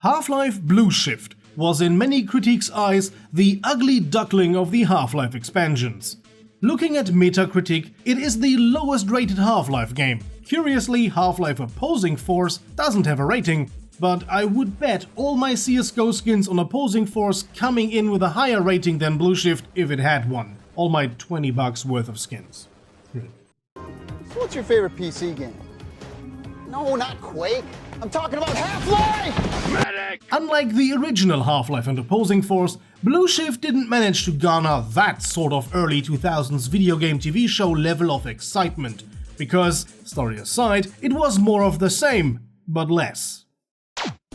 Half-Life Blue Shift was in many critics' eyes the ugly duckling of the Half-Life expansions. Looking at Metacritic, it is the lowest rated Half-Life game. Curiously, Half-Life Opposing Force doesn't have a rating, but I would bet all my CSGO skins on Opposing Force coming in with a higher rating than Blue Shift if it had one. All my $20 worth of skins. So what's your favorite PC game? No, not Quake. I'm talking about Half-Life! Medic! Unlike the original Half-Life and Opposing Force, Blue Shift didn't manage to garner that sort of early 2000s video game TV show level of excitement, because, story aside, it was more of the same, but less.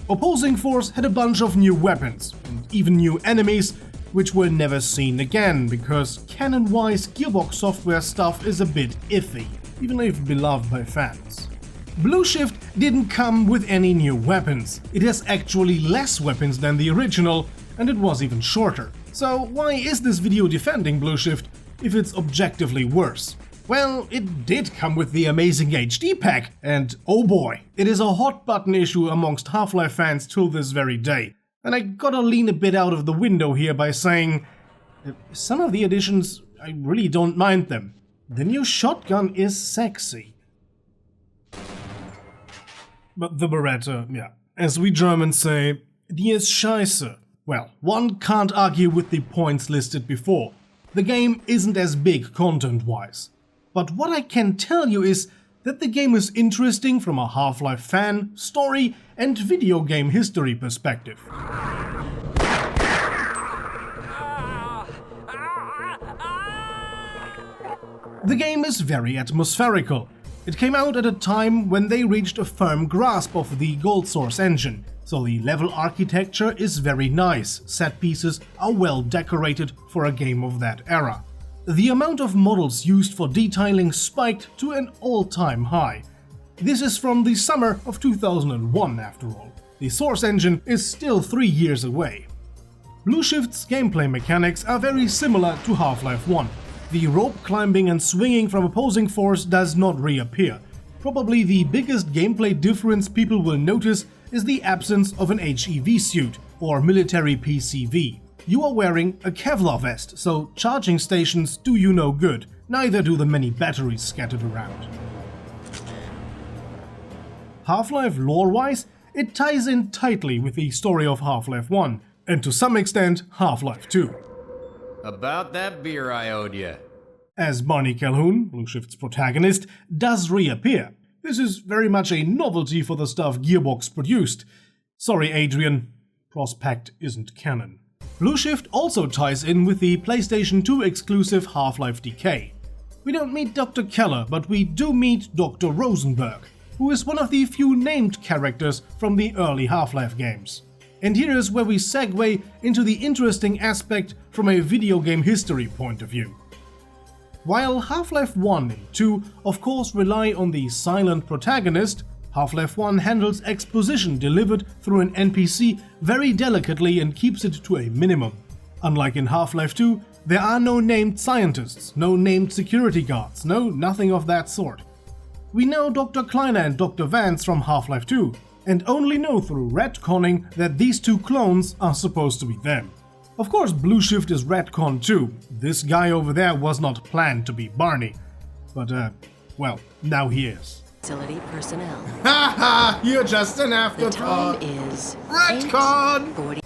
Opposing Force had a bunch of new weapons, and even new enemies, which were never seen again, because canon-wise Gearbox Software stuff is a bit iffy, even if beloved by fans. Blue Shift didn't come with any new weapons. It has actually less weapons than the original, and it was even shorter. So why is this video defending Blue Shift if it's objectively worse? Well, it did come with the amazing HD pack, and oh boy, it is a hot button issue amongst Half-Life fans till this very day. And I gotta lean a bit out of the window here by saying, some of the additions, I really don't mind them. The new shotgun is sexy. But the Beretta, yeah, as we Germans say, die ist scheiße. Well, one can't argue with the points listed before. The game isn't as big content-wise. But what I can tell you is that the game is interesting from a Half-Life fan, story, and video game history perspective. The game is very atmospherical. It came out at a time when they reached a firm grasp of the Gold Source engine, so the level architecture is very nice, set pieces are well decorated for a game of that era. The amount of models used for detailing spiked to an all-time high. This is from the summer of 2001 after all. The Source engine is still 3 years away. Blue Shift's gameplay mechanics are very similar to Half-Life 1. The rope climbing and swinging from Opposing Force does not reappear. Probably the biggest gameplay difference people will notice is the absence of an HEV suit, or military PCV. You are wearing a Kevlar vest, so charging stations do you no good, neither do the many batteries scattered around. Half-Life lore-wise, it ties in tightly with the story of Half-Life 1, and to some extent Half-Life 2. About that beer I owed you. As Barney Calhoun, Blue Shift's protagonist, does reappear. This is very much a novelty for the stuff Gearbox produced. Sorry Adrian, Prospect isn't canon. Blue Shift also ties in with the PlayStation 2 exclusive Half-Life Decay. We don't meet Dr. Keller, but we do meet Dr. Rosenberg, who is one of the few named characters from the early Half-Life games. And here is where we segue into the interesting aspect from a video game history point of view. While Half-Life 1 and 2 of course rely on the silent protagonist, Half-Life 1 handles exposition delivered through an NPC very delicately and keeps it to a minimum. Unlike in Half-Life 2, there are no named scientists, no named security guards, nothing of that sort. We know Dr. Kleiner and Dr. Vance from Half-Life 2, and only know through retconning that these two clones are supposed to be them. Of course Blue Shift is retconned too. This guy over there was not planned to be Barney. But well, now he is. Facility personnel. Haha, you're just an The afterthought. time is Retcon! 8:40.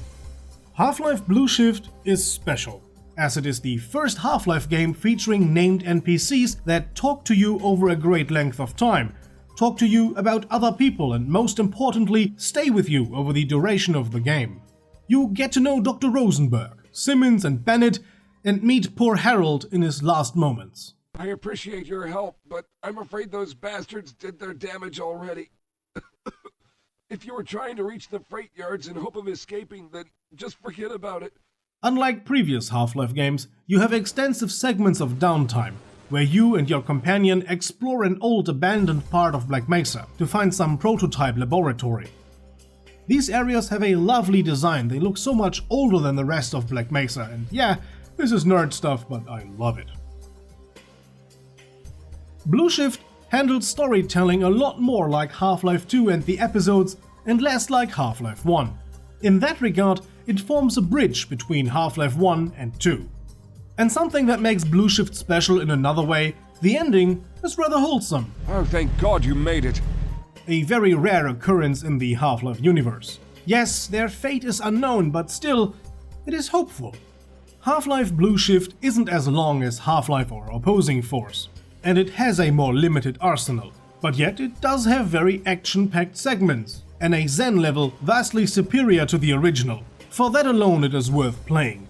Half-Life Blue Shift is special, as it is the first Half-Life game featuring named NPCs that talk to you over a great length of time, talk to you about other people, and most importantly, stay with you over the duration of the game. You get to know Dr. Rosenberg, Simmons and Bennett, and meet poor Harold in his last moments. I appreciate your help, but I'm afraid those bastards did their damage already. If you were trying to reach the freight yards in hope of escaping, then just forget about it. Unlike previous Half-Life games, you have extensive segments of downtime, where you and your companion explore an old abandoned part of Black Mesa to find some prototype laboratory. These areas have a lovely design, they look so much older than the rest of Black Mesa, and yeah, this is nerd stuff, but I love it. Blue Shift handles storytelling a lot more like Half-Life 2 and the episodes, and less like Half-Life 1. In that regard, it forms a bridge between Half-Life 1 and 2. And something that makes Blue Shift special in another way, the ending is rather wholesome. Oh, thank God you made it. A very rare occurrence in the Half-Life universe. Yes, their fate is unknown, but still, it is hopeful. Half-Life Blue Shift isn't as long as Half-Life or Opposing Force, and it has a more limited arsenal, but yet it does have very action-packed segments, and a Zen level vastly superior to the original. For that alone it is worth playing.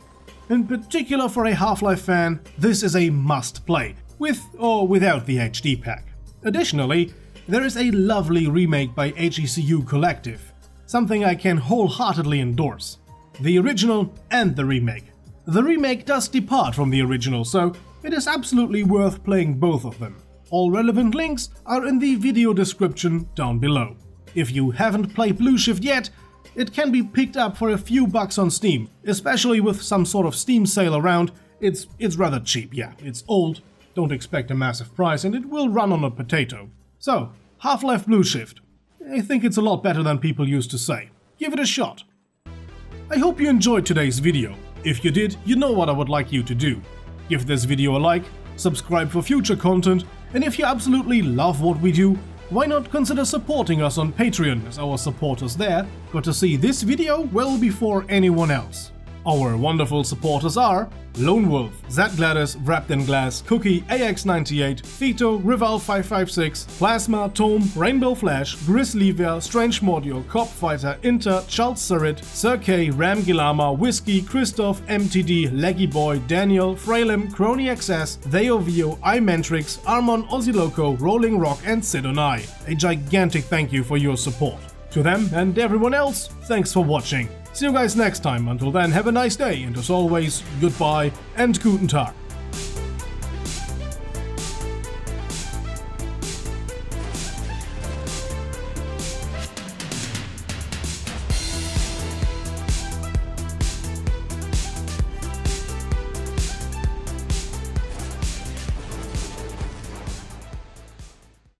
In particular for a Half-Life fan, this is a must-play, with or without the HD pack. Additionally, there is a lovely remake by HECU Collective, something I can wholeheartedly endorse. The original and the remake. The remake does depart from the original, so it is absolutely worth playing both of them. All relevant links are in the video description down below. If you haven't played Blue Shift yet, it can be picked up for a few bucks on Steam, especially with some sort of Steam sale around. It's rather cheap, yeah, it's old, don't expect a massive price, and it will run on a potato. So, Half-Life Blue Shift. I think it's a lot better than people used to say. Give it a shot. I hope you enjoyed today's video. If you did, you know what I would like you to do. Give this video a like, subscribe for future content, and if you absolutely love what we do, why not consider supporting us on Patreon, as our supporters there got to see this video well before anyone else. Our wonderful supporters are Lone Wolf, Zat Gladys, Wrapped in Glass, Cookie, AX98, Fito, Rival556, Plasma, Tome, Rainbow Flash, Grizzlyvia, Strange Module, Cop Fighter, Inter, Charles Surrit, Sir K, Ram Gilama, Whiskey, Christoph, MTD, Leggy Boy, Daniel, Fralem, Crony XS, Theovio, iMentrix, Armon, Oziloco, Rolling Rock, and Sidonai. A gigantic thank you for your support. To them and everyone else, thanks for watching. See you guys next time. Until then, have a nice day, and as always, goodbye and guten Tag.